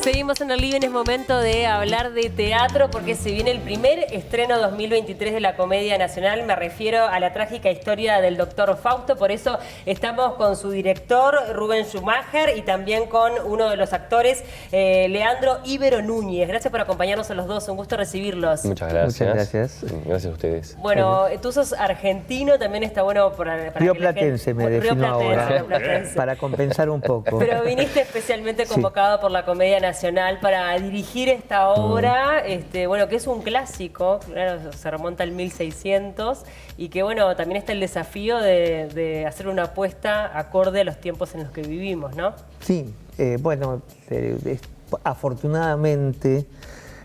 Seguimos en el living, es momento de hablar de teatro porque se viene el primer estreno 2023 de la Comedia Nacional. Me refiero a la trágica historia del Dr. Fausto, por eso estamos con su director Rubén Schumacher y también con uno de los actores, Leandro Ibero Núñez. Gracias por acompañarnos a los dos, un gusto recibirlos. Muchas gracias. Muchas gracias. Gracias a ustedes. Bueno, tú sos argentino, también está bueno para Rioplatense me defino ahora, Rioplatense. para compensar un poco. Pero viniste especialmente convocado por la Comedia Nacional para dirigir esta obra, bueno, que es un clásico, claro, se remonta al 1600 y que, bueno, también está el desafío de hacer una apuesta acorde a los tiempos en los que vivimos, ¿no? Sí, bueno, afortunadamente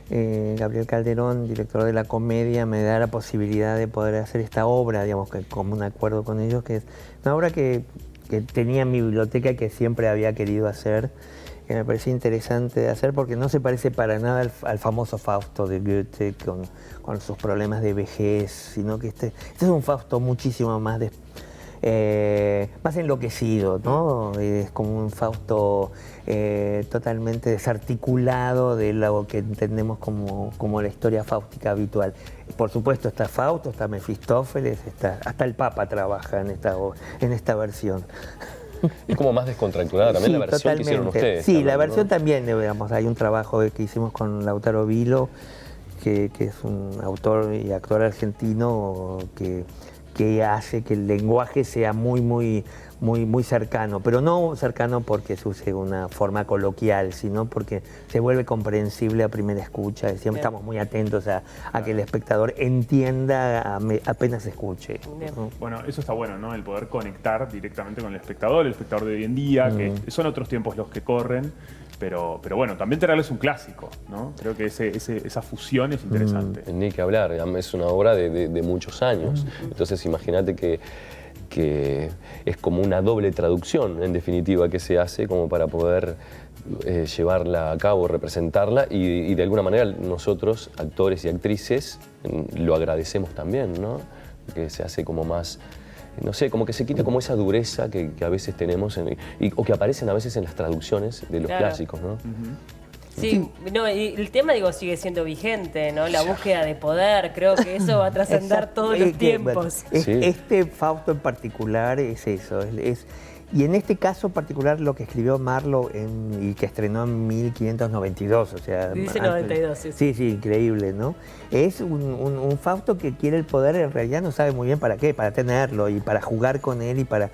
Gabriel Calderón, director de la Comedia, me da la posibilidad de poder hacer esta obra, digamos, que como un acuerdo con ellos, que es una obra que tenía en mi biblioteca y que siempre había querido hacer, que me parecía interesante de hacer porque no se parece para nada al famoso Fausto de Goethe con sus problemas de vejez, sino que este es un Fausto muchísimo más más enloquecido, ¿no? Es como un Fausto totalmente desarticulado de lo que entendemos como la historia fáustica habitual. Por supuesto está Fausto, está Mefistófeles, hasta el Papa trabaja en esta versión. Es como más descontracturada también la versión totalmente. que hicieron ustedes. Sí, también, la versión ¿no? también, digamos, hay un trabajo que hicimos con Lautaro Vilo, que es un autor y actor argentino que hace que el lenguaje sea muy cercano, pero no cercano porque se use una forma coloquial, sino porque se vuelve comprensible a primera escucha. Y siempre estamos muy atentos a que el espectador entienda apenas escuche, ¿no? Bueno, eso está bueno, ¿no? El poder conectar directamente con el espectador de hoy en día, que son otros tiempos los que corren, pero bueno, también traerles un clásico, ¿no? Creo que esa fusión es interesante. Ni que hablar, es una obra de muchos años. Entonces imagínate que es como una doble traducción, en definitiva, que se hace como para poder llevarla a cabo, representarla y de alguna manera nosotros, actores y actrices, lo agradecemos también, ¿no? Que se hace como más, no sé, como que se quita como esa dureza que a veces tenemos o que aparecen a veces en las traducciones de los clásicos, ¿no? Sí, no, y el tema, digo, sigue siendo vigente, ¿no? La búsqueda de poder, creo que eso va a trascender todos los tiempos. Este Fausto en particular es eso, y en este caso particular lo que escribió Marlowe y que estrenó en 1592, o sea... Dice 92, sí. Sí, increíble, ¿no? Es un Fausto que quiere el poder, en realidad no sabe muy bien para qué, para tenerlo y para jugar con él y para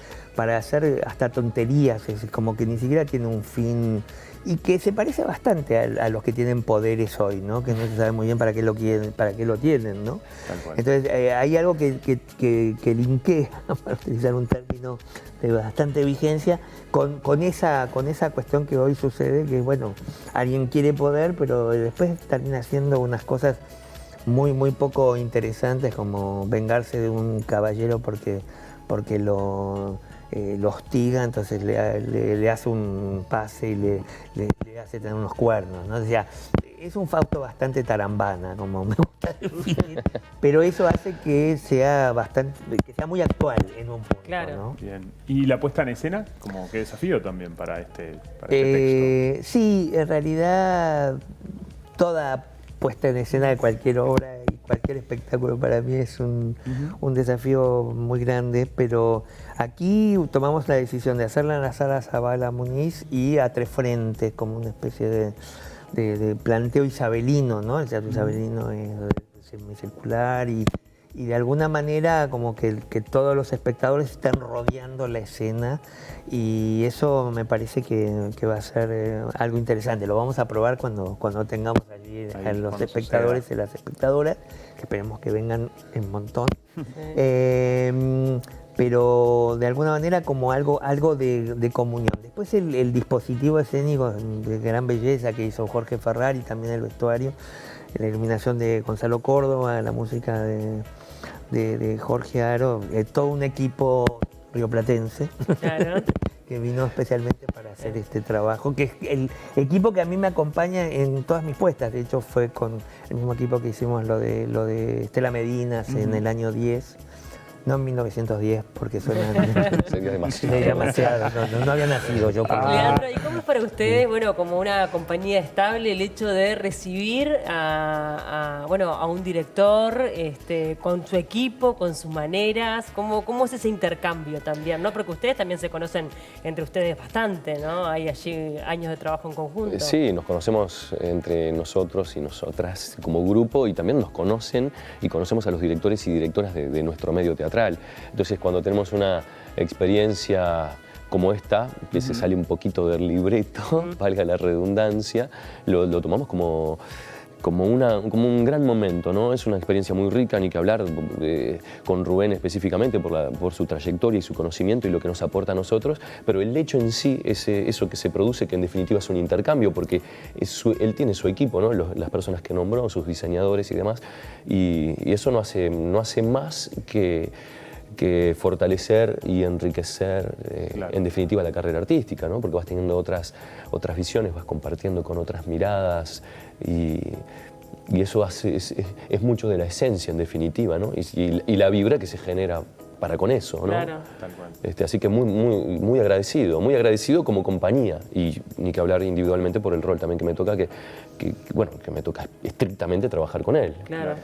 hacer hasta tonterías, es como que ni siquiera tiene un fin... Y que se parece bastante a los que tienen poderes hoy, ¿no? Que no se sabe muy bien para qué lo tienen, ¿no? Entonces hay algo que linkea, para utilizar un término de bastante vigencia, con esa cuestión que hoy sucede, que bueno, alguien quiere poder, pero después termina haciendo unas cosas muy poco interesantes, como vengarse de un caballero porque lo hostiga, entonces le hace un pase y le hace tener unos cuernos, ¿no? O sea, es un Fausto bastante tarambana, como me gusta definir, pero eso hace que sea muy actual en un punto, Claro. ¿no? Bien. ¿Y la puesta en escena? Como qué desafío también para este texto. Sí, en realidad toda puesta en escena de cualquier obra y cualquier espectáculo para mí es un desafío muy grande, pero aquí tomamos la decisión de hacerla en la sala Zabala Muniz y a tres frentes, como una especie de planteo isabelino, ¿no? El teatro isabelino es semicircular y de alguna manera como que todos los espectadores están rodeando la escena y eso me parece que va a ser algo interesante. Lo vamos a probar cuando tengamos allí a los espectadores y las espectadoras, que esperemos que vengan en montón. Pero de alguna manera como algo de comunión. Después el dispositivo escénico de gran belleza que hizo Jorge Ferrari, también el vestuario, la iluminación de Gonzalo Córdoba, la música de Jorge Aro, todo un equipo rioplatense. Claro. Que vino especialmente para hacer este trabajo, que es el equipo que a mí me acompaña en todas mis puestas. De hecho fue con el mismo equipo que hicimos lo de Estela Medinas en el año 10. No en 1910, porque suena Sería demasiado. demasiado. No había nacido yo. Leandro, ¿y cómo es para ustedes, bueno, como una compañía estable, el hecho de recibir a un director con su equipo, con sus maneras? ¿Cómo es ese intercambio también, no? Porque ustedes también se conocen entre ustedes bastante, ¿no? Hay allí años de trabajo en conjunto. Sí, nos conocemos entre nosotros y nosotras como grupo, y también nos conocen y conocemos a los directores y directoras de nuestro medio teatral. Entonces, cuando tenemos una experiencia como esta, que se sale un poquito del libreto, valga la redundancia, lo tomamos como un gran momento, ¿no? Es una experiencia muy rica, ni que hablar con Rubén específicamente por su trayectoria y su conocimiento y lo que nos aporta a nosotros, pero el hecho en sí es eso que se produce, que en definitiva es un intercambio, porque él tiene su equipo, ¿no? Las personas que nombró, sus diseñadores y demás, y eso no hace más que fortalecer y enriquecer, Claro. en definitiva, la carrera artística, ¿no? Porque vas teniendo otras visiones, vas compartiendo con otras miradas, y eso es mucho de la esencia, en definitiva, ¿no? Y la vibra que se genera para con eso, ¿no? Claro. Tal cual. Así que muy agradecido como compañía, y ni que hablar individualmente por el rol también que me toca, que me toca estrictamente trabajar con él. Claro.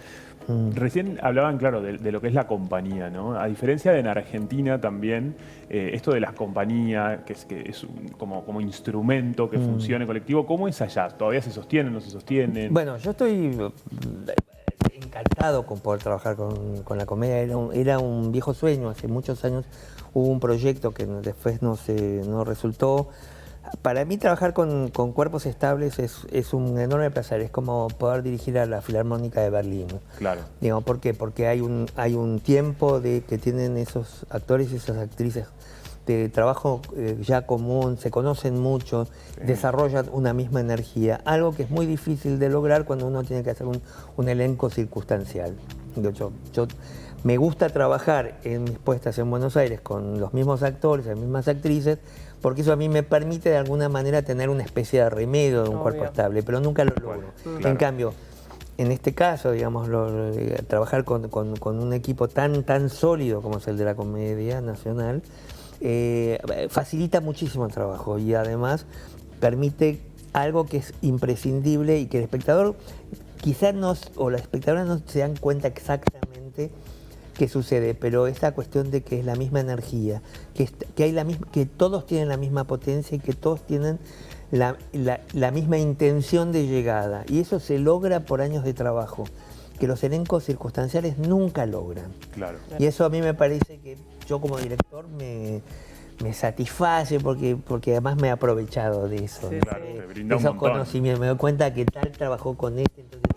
Recién hablaban, claro, de lo que es la compañía, ¿no? A diferencia de en Argentina también, esto de las compañías, que es como instrumento que funcione colectivo, ¿cómo es allá? ¿Todavía se sostienen, no se sostienen? Bueno, yo estoy encantado con poder trabajar con la comedia. Era un viejo sueño. Hace muchos años hubo un proyecto que después no resultó. Para mí trabajar con cuerpos estables es un enorme placer. Es como poder dirigir a la Filarmónica de Berlín. Claro. Digo, ¿por qué? Porque hay un tiempo que tienen esos actores y esas actrices de trabajo ya común, se conocen mucho, desarrollan una misma energía, algo que es muy difícil de lograr cuando uno tiene que hacer un elenco circunstancial. Yo me gusta trabajar en mis puestas en Buenos Aires con los mismos actores, las mismas actrices, porque eso a mí me permite de alguna manera tener una especie de remedio de un cuerpo estable, pero nunca lo logro. Claro. En cambio, en este caso, digamos, trabajar con un equipo tan sólido como es el de la Comedia Nacional, facilita muchísimo el trabajo, y además permite algo que es imprescindible y que el espectador quizás o la espectadora no se dan cuenta exactamente qué sucede, pero esta cuestión de que es la misma energía, que todos tienen la misma potencia y que todos tienen la misma intención de llegada, y eso se logra por años de trabajo que los elencos circunstanciales nunca logran. Claro. Y eso a mí me parece que yo como director me satisface, porque además me he aprovechado de eso. Sí, ¿no? Claro, te brinda un Esos montón. conocimientos, me doy cuenta que tal trabajó con este, entonces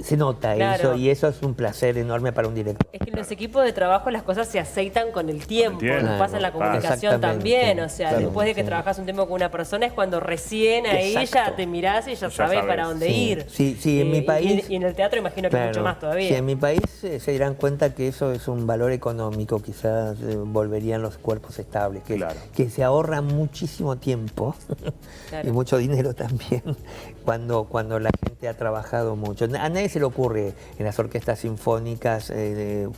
se nota Claro. eso, y eso es un placer enorme para un director. Es que en los equipos de trabajo las cosas se aceitan con el tiempo, Con el tiempo. nos pasa en la Claro. comunicación Exactamente. también, o sea, Claro, después de que sí. trabajas un tiempo con una persona es cuando recién ahí ya Exacto. te mirás y ya Ya sabes para sabes. dónde Sí. ir. Sí, en mi país- Y en el teatro imagino que Claro. mucho más todavía. Sí, en mi país se dirán cuenta que eso es un valor económico, quizás volverían los cuerpos estables, Claro. que se ahorra muchísimo tiempo Claro. y mucho dinero también cuando la gente ha trabajado mucho. A nadie se le ocurre en las orquestas sinfónicas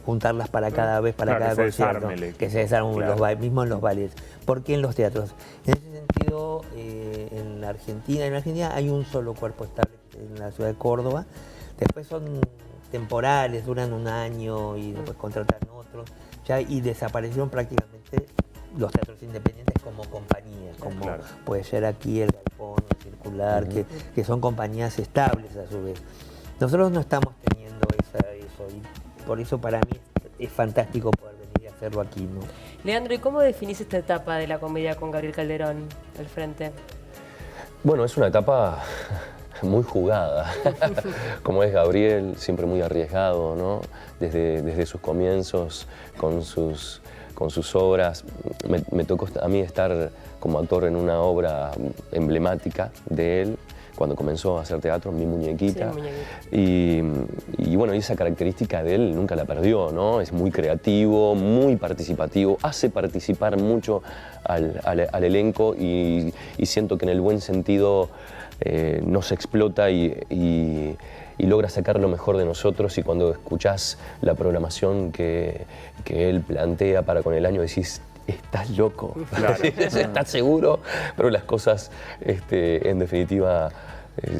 juntarlas para cada vez, para Claro, cada que se concierto, desarme el equipo. que se desarmen Claro. mismo en los ballets. ¿Por qué en los teatros? En ese sentido, en Argentina hay un solo cuerpo estable en la ciudad de Córdoba. Después son temporales, duran un año y después contratan otros. Y desaparecieron prácticamente los teatros independientes como compañías, como Claro. puede ser aquí el Galpón, el Circular, que son compañías estables a su vez. Nosotros no estamos teniendo eso, y por eso para mí es fantástico poder venir a hacerlo aquí, ¿no? Leandro, ¿y cómo definís esta etapa de la comedia con Gabriel Calderón al frente? Bueno, es una etapa muy jugada, como es Gabriel, siempre muy arriesgado, ¿no? Desde sus comienzos, con sus obras. Me tocó a mí estar como actor en una obra emblemática de él, cuando comenzó a hacer teatro, Mi Muñequita. Sí, Mi Muñequita. Y bueno, esa característica de él nunca la perdió, ¿no? Es muy creativo, muy participativo, hace participar mucho al elenco, y siento que en el buen sentido nos explota y logra sacar lo mejor de nosotros, y cuando escuchás la programación que él plantea para con el año decís, estás loco, Claro. estás seguro, pero las cosas en definitiva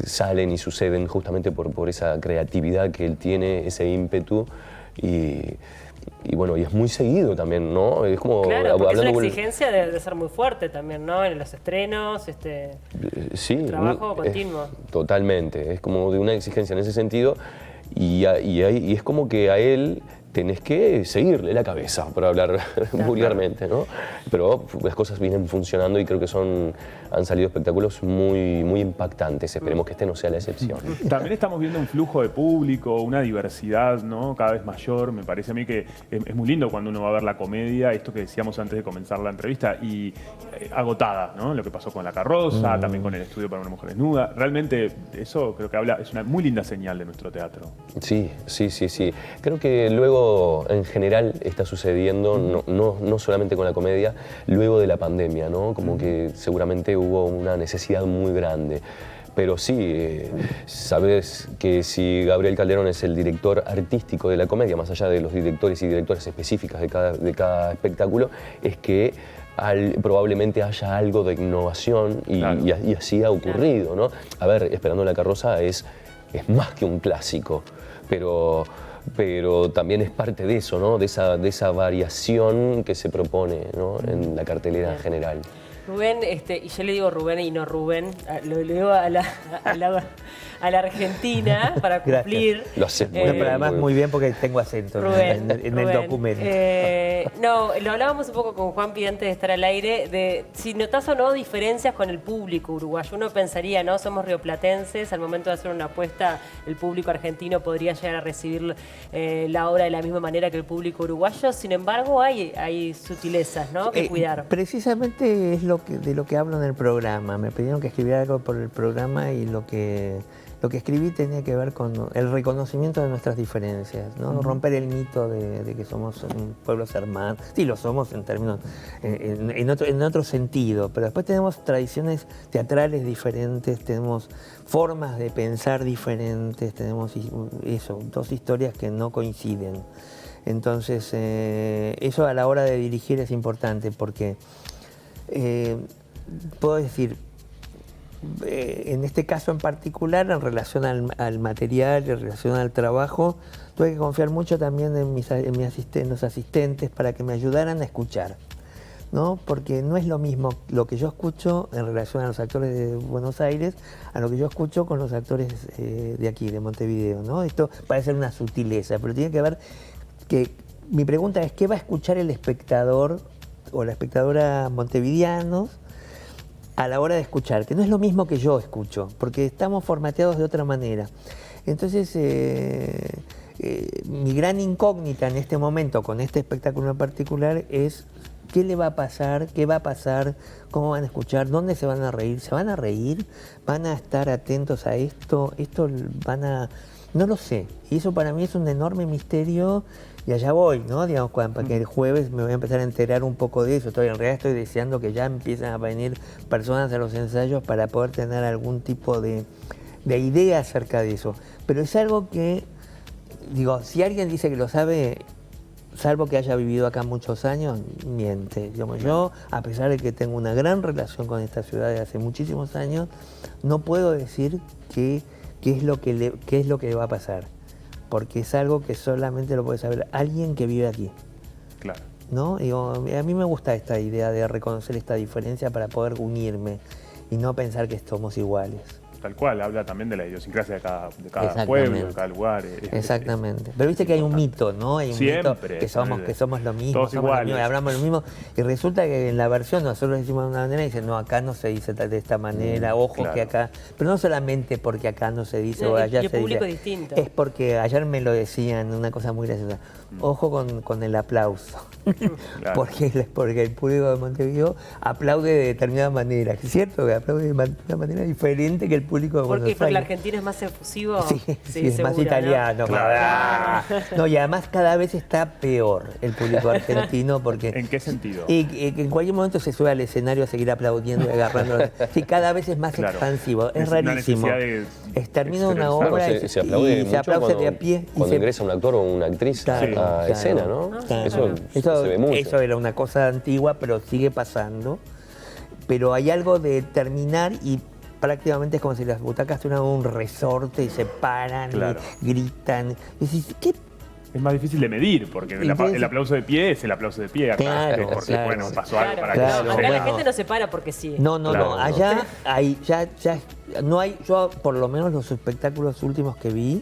salen y suceden justamente por esa creatividad que él tiene, ese ímpetu, y bueno, y es muy seguido también, ¿no? Es como Claro, porque es una con- exigencia de ser muy fuerte también, ¿no? En los estrenos, Sí, trabajo continuo. Totalmente, es como de una exigencia en ese sentido, y es como que a él tenés que seguirle la cabeza, por hablar vulgarmente, ¿no? Pero las cosas vienen funcionando y creo que han salido espectáculos muy, muy impactantes. Esperemos que este no sea la excepción. También estamos viendo un flujo de público, una diversidad, ¿no?, cada vez mayor. Me parece a mí que es muy lindo cuando uno va a ver la comedia, esto que decíamos antes de comenzar la entrevista, y agotada, ¿no? Lo que pasó con La Carroza, también con El Estudio para una Mujer Desnuda. Realmente eso creo que es una muy linda señal de nuestro teatro. Sí. Creo que luego, en general, está sucediendo, no solamente con la comedia, luego de la pandemia, ¿no? Como que seguramente hubo una necesidad muy grande. Pero sí, sabes que si Gabriel Calderón es el director artístico de la comedia, más allá de los directores y directoras específicas de cada espectáculo, es que probablemente haya algo de innovación Claro. y así ha ocurrido, ¿no? A ver, Esperando la Carroza es más que un clásico, pero también es parte de eso, ¿no? De esa variación que se propone, ¿no?, en la cartelera general. Rubén, y yo le digo Rubén y no Rubén, lo digo a la Argentina para cumplir. Lo haces muy Bueno, bien, pero además muy bien porque tengo acento Rubén, en el Rubén. documento. No, lo hablábamos un poco con Juanpi antes de estar al aire, de si notás o no diferencias con el público uruguayo. Uno pensaría, ¿no? Somos rioplatenses, al momento de hacer una apuesta, el público argentino podría llegar a recibir la obra de la misma manera que el público uruguayo. Sin embargo, hay sutilezas, ¿no?, que cuidar. Precisamente es de lo que hablo en el programa. Me pidieron que escribiera algo por el programa y lo que escribí tenía que ver con el reconocimiento de nuestras diferencias, ¿no? Romper el mito de que somos pueblos hermanos. Sí, lo somos en términos, en otro sentido, pero después tenemos tradiciones teatrales diferentes, tenemos formas de pensar diferentes, tenemos dos historias que no coinciden. Entonces, eso a la hora de dirigir es importante porque puedo decir, en este caso en particular, en relación al material, en relación al trabajo, tuve que confiar mucho también en los asistentes para que me ayudaran a escuchar, ¿no? Porque no es lo mismo lo que yo escucho en relación a los actores de Buenos Aires a lo que yo escucho con los actores de aquí, de Montevideo, ¿no? Esto parece una sutileza, pero tiene que ver que mi pregunta es, ¿qué va a escuchar el espectador o la espectadora montevideanos a la hora de escuchar? Que no es lo mismo que yo escucho, porque estamos formateados de otra manera. Entonces, mi gran incógnita en este momento con este espectáculo en particular es qué le va a pasar, qué va a pasar, cómo van a escuchar, dónde se van a reír, ¿se van a reír? ¿Van a estar atentos a esto? ¿Esto van a...? No lo sé. Y eso para mí es un enorme misterio. Y allá voy, ¿no? Digamos, porque el jueves me voy a empezar a enterar un poco de eso. En realidad estoy deseando que ya empiecen a venir personas a los ensayos para poder tener algún tipo de idea acerca de eso. Pero es algo que, digo, si alguien dice que lo sabe, salvo que haya vivido acá muchos años, miente. Digamos, yo, a pesar de que tengo una gran relación con esta ciudad de hace muchísimos años, no puedo decir qué es lo que le va a pasar. Porque es algo que solamente lo puede saber alguien que vive aquí. Claro. ¿No? Digo, a mí me gusta esta idea de reconocer esta diferencia para poder unirme y no pensar que somos iguales. Tal cual, habla también de la idiosincrasia de cada Exactamente. pueblo, de cada lugar. Exactamente. Pero viste que hay un mito, ¿no? Hay un Siempre, mito que somos lo mismo, todos somos iguales. lo mismo, hablamos lo mismo. Y resulta que en la versión nosotros decimos de una manera y dicen, no, acá no se dice de esta manera, ojo claro. que acá. Pero no solamente porque acá no se dice No, o y allá el se público dice. es distinto. Es porque ayer me lo decían, una cosa muy graciosa. Ojo con el aplauso. Claro. Porque el público de Montevideo aplaude de determinada manera. Es cierto que aplaude de una manera diferente que el público de ¿Por Buenos qué? Porque el Aires. argentino es más efusivo. Sí, es más seguro, italiano. ¿no? Claro. No, y además cada vez está peor el público argentino porque... ¿En qué sentido? Y en cualquier momento se sube al escenario a seguir aplaudiendo y agarrando. Sí, cada vez es más Claro. expansivo. Es Una rarísimo. necesidad de Termina una exteriorizar. obra Se aplaude y mucho se aplaude cuando, de a pie. y cuando se- ingresa un actor o una actriz Claro, a claro. escena, ¿no? Claro. Eso se ve mucho. Eso era una cosa antigua, pero sigue pasando. Pero hay algo de terminar y prácticamente es como si las butacas tuvieran un resorte y se paran Claro. y gritan. Y decís, ¿qué? Es más difícil de medir, porque el aplauso de pie es el aplauso de pie acá. Claro, porque, claro. bueno, pasó algo para Claro, que Acá la bueno. gente no se para porque sí. No, no, Claro, no. no. Allá hay, ya no hay, yo por lo menos los espectáculos últimos que vi,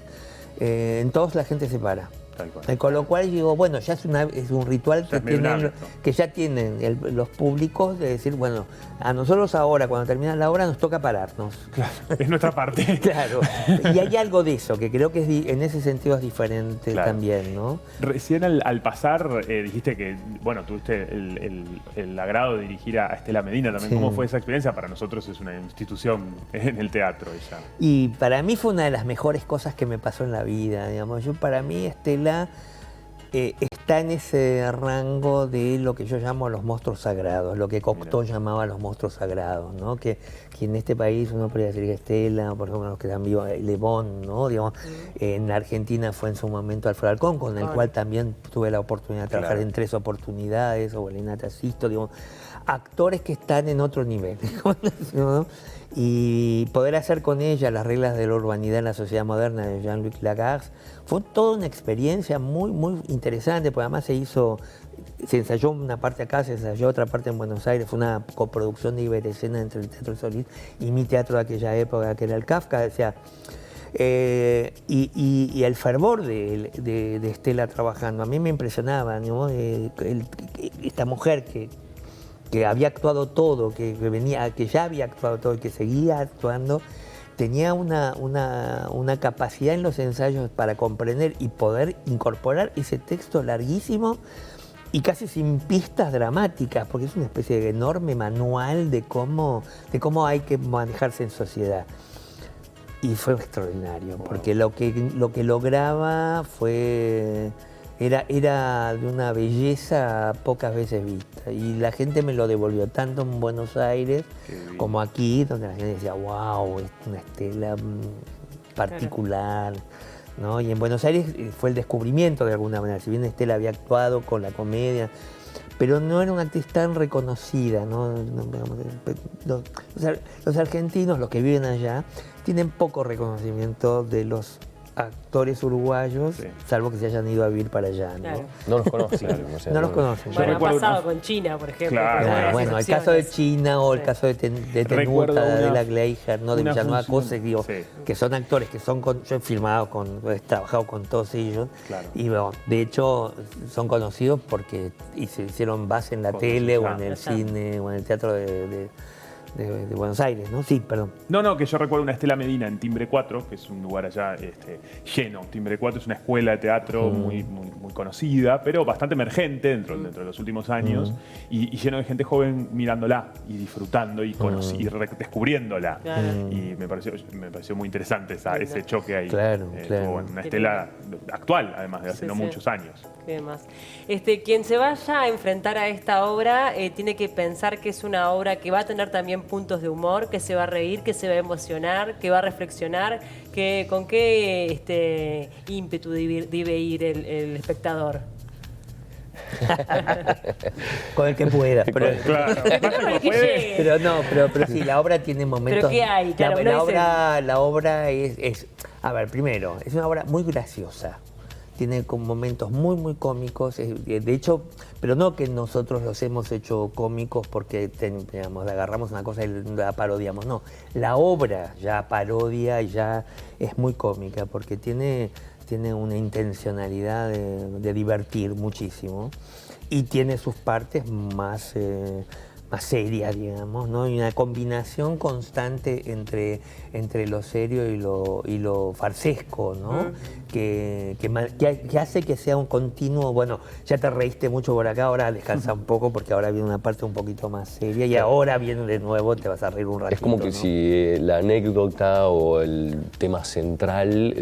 en todos la gente se para. Tal cual. Con lo cual digo, bueno, ya es un ritual Ya que, es medio un tienen, hábito. que ya tienen los públicos de decir, bueno, a nosotros ahora, cuando termina la obra, nos toca pararnos. Es nuestra parte. Claro. Y hay algo de eso, que creo que en ese sentido es diferente Claro. también, ¿no? Recién al pasar dijiste que, bueno, tuviste el agrado de dirigir a Estela Medina también. Sí. ¿Cómo fue esa experiencia? Para nosotros es una institución en el teatro ella. Y para mí fue una de las mejores cosas que me pasó en la vida, digamos. Para mí, Estela está en ese rango de lo que yo llamo los monstruos sagrados, lo que Cocteau llamaba los monstruos sagrados, ¿no? Que en este país uno podría decir que Estela, por ejemplo, los que están vivos, Le Bon, ¿no? Digamos, en la Argentina fue en su momento Alfredo Alcón, con el cual también tuve la oportunidad de trabajar Claro. en 3 oportunidades, o Elena Tacisto, digamos, actores que están en otro nivel, ¿no? Y poder hacer con ella Las reglas de la urbanidad en la sociedad moderna de Jean-Luc Lagarce fue toda una experiencia muy, muy interesante, porque además se ensayó una parte acá, se ensayó otra parte en Buenos Aires, fue una coproducción de Iberescena entre el Teatro Solís y mi teatro de aquella época, que era el Kafka, o sea, y el fervor de Estela trabajando, a mí me impresionaba, ¿no? Esta mujer que había actuado todo, que ya había actuado todo y que seguía actuando, tenía una capacidad en los ensayos para comprender y poder incorporar ese texto larguísimo y casi sin pistas dramáticas, porque es una especie de enorme manual de cómo hay que manejarse en sociedad. Y fue extraordinario, porque lo que lograba era de una belleza pocas veces vista. Y la gente me lo devolvió, tanto en Buenos Aires como aquí, donde la gente decía, wow, es una Estela particular. ¿No? Y en Buenos Aires fue el descubrimiento de alguna manera. Si bien Estela había actuado con la comedia, pero no era una actriz tan reconocida, ¿no? Los argentinos, los que viven allá, tienen poco reconocimiento de los actores uruguayos, Sí. salvo que se hayan ido a vivir para allá, ¿no? Claro. No los conocen. o sea, No los conocen. Bueno, ha recuerdo pasado una- con China, por ejemplo. Claro, con Claro, buenas bueno, el caso de excepciones. China o el Sí. caso de Tenuta, Recuerdo de una- Adela Gleicher, ¿no? De una Villanueva función, Cosek, digo, sí. que son actores que son yo he filmado he trabajado con todos ellos. Claro. Y bueno, de hecho son conocidos porque se hicieron base en la Por tele o en claro. el cine o en el teatro de Buenos Aires, ¿no? Sí, perdón. No, que yo recuerdo una Estela Medina en Timbre 4, que es un lugar allá lleno. Timbre 4 es una escuela de teatro muy conocida, pero bastante emergente dentro de los últimos años, y lleno de gente joven mirándola y disfrutando y descubriéndola. Claro. Y me pareció muy interesante ese choque ahí. Claro, claro. Bueno, una Estela actual, además de hace Sí, no sí. muchos años. ¿Qué más? Quien se vaya a enfrentar a esta obra tiene que pensar que es una obra que va a tener también puntos de humor, que se va a reír, que se va a emocionar, que va a reflexionar, con qué ímpetu debe ir el espectador. Con el que pueda. Pero, Claro, Pero vaya con como el que puede. llegue. pero no, pero sí, la obra tiene momentos. ¿Pero qué hay? Claro, no es la obra es. A ver, primero, es una obra muy graciosa. Tiene con momentos muy, muy cómicos. De hecho, pero no que nosotros los hemos hecho cómicos porque digamos, agarramos una cosa y la parodiamos. No, la obra ya parodia y ya es muy cómica porque tiene una intencionalidad de divertir muchísimo y tiene sus partes más más seria, digamos, ¿no? Y una combinación constante entre lo serio y lo farsesco, ¿no? Que hace que sea un continuo, bueno, ya te reíste mucho por acá, ahora descansa un poco porque ahora viene una parte un poquito más seria y ahora viene de nuevo, te vas a reír un ratito. Es como que ¿no? si la anécdota o el tema central,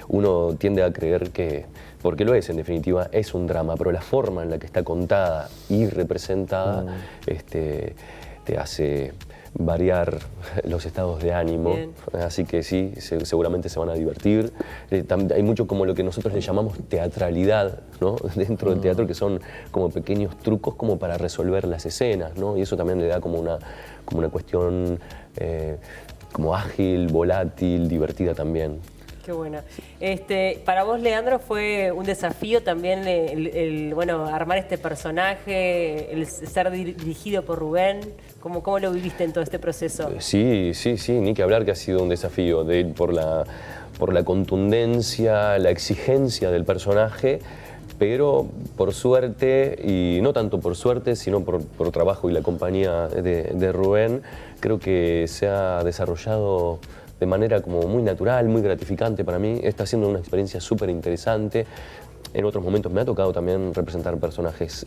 uno tiende a creer que, porque lo es en definitiva, es un drama, pero la forma en la que está contada y representada te hace variar los estados de ánimo. Bien. Así que sí, seguramente se van a divertir. Hay mucho como lo que nosotros le llamamos teatralidad, ¿no? Dentro del teatro, que son como pequeños trucos como para resolver las escenas, ¿no? Y eso también le da como una cuestión como ágil, volátil, divertida también. Qué buena. Para vos, Leandro, fue un desafío también bueno, armar este personaje, el ser dirigido por Rubén. ¿Cómo lo viviste en todo este proceso? Sí, ni que hablar que ha sido un desafío por la contundencia, la exigencia del personaje, pero por suerte, y no tanto por suerte, sino por trabajo y la compañía de Rubén, creo que se ha desarrollado de manera como muy natural, muy gratificante para mí. Está siendo una experiencia súper interesante. En otros momentos me ha tocado también representar personajes,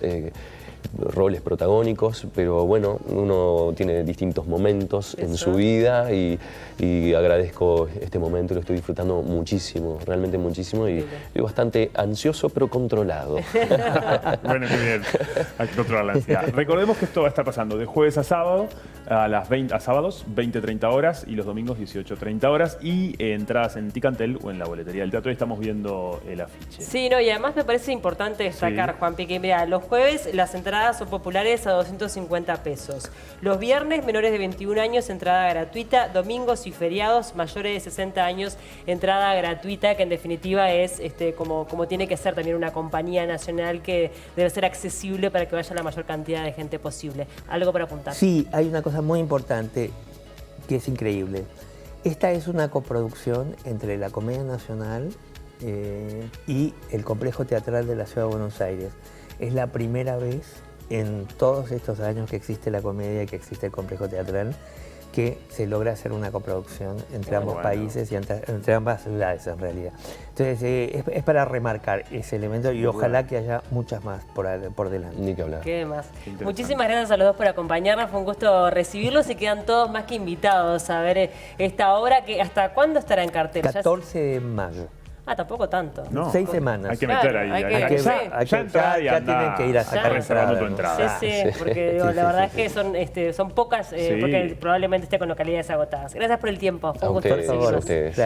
roles protagónicos, pero bueno, uno tiene distintos momentos en su vida y agradezco este momento y lo estoy disfrutando muchísimo, realmente muchísimo, y estoy bastante ansioso pero controlado. Bueno, qué bien. Hay que controlar la ansiedad. Recordemos que esto va a estar pasando de jueves a sábado, a sábados, 20-30 horas, y los domingos, 18-30 horas, y entradas en Ticantel o en la boletería del teatro. Y estamos viendo el afiche. Sí, no, y además me parece importante destacar, Juanpi, que mira, los jueves las entradas son populares a 250 pesos. Los viernes, menores de 21 años, entrada gratuita. Domingos y feriados, mayores de 60 años, entrada gratuita, que en definitiva es como tiene que ser también una compañía nacional que debe ser accesible para que vaya la mayor cantidad de gente posible. ¿Algo para apuntar? Sí, hay una cosa muy importante que es increíble. Esta es una coproducción entre la Comedia Nacional y el Complejo Teatral de la Ciudad de Buenos Aires. Es la primera vez en todos estos años que existe la comedia y que existe el Complejo Teatral que se logra hacer una coproducción entre ambos países y entre ambas ciudades en realidad. Entonces es para remarcar ese elemento y ojalá que haya muchas más por delante. Ni que hablar. ¿Qué más? Muchísimas gracias a los dos por acompañarnos, fue un gusto recibirlos y quedan todos más que invitados a ver esta obra que ¿hasta cuándo estará en cartel? 14 de mayo. Tampoco tanto. No, 6 semanas. Hay que meter ahí. Ya tienen que ir a sacar reservando tu entrada. Sí, porque digo, la verdad es que son pocas, porque probablemente esté con localidades agotadas. Gracias por el tiempo. Fue un gusto recibirlos. A ustedes.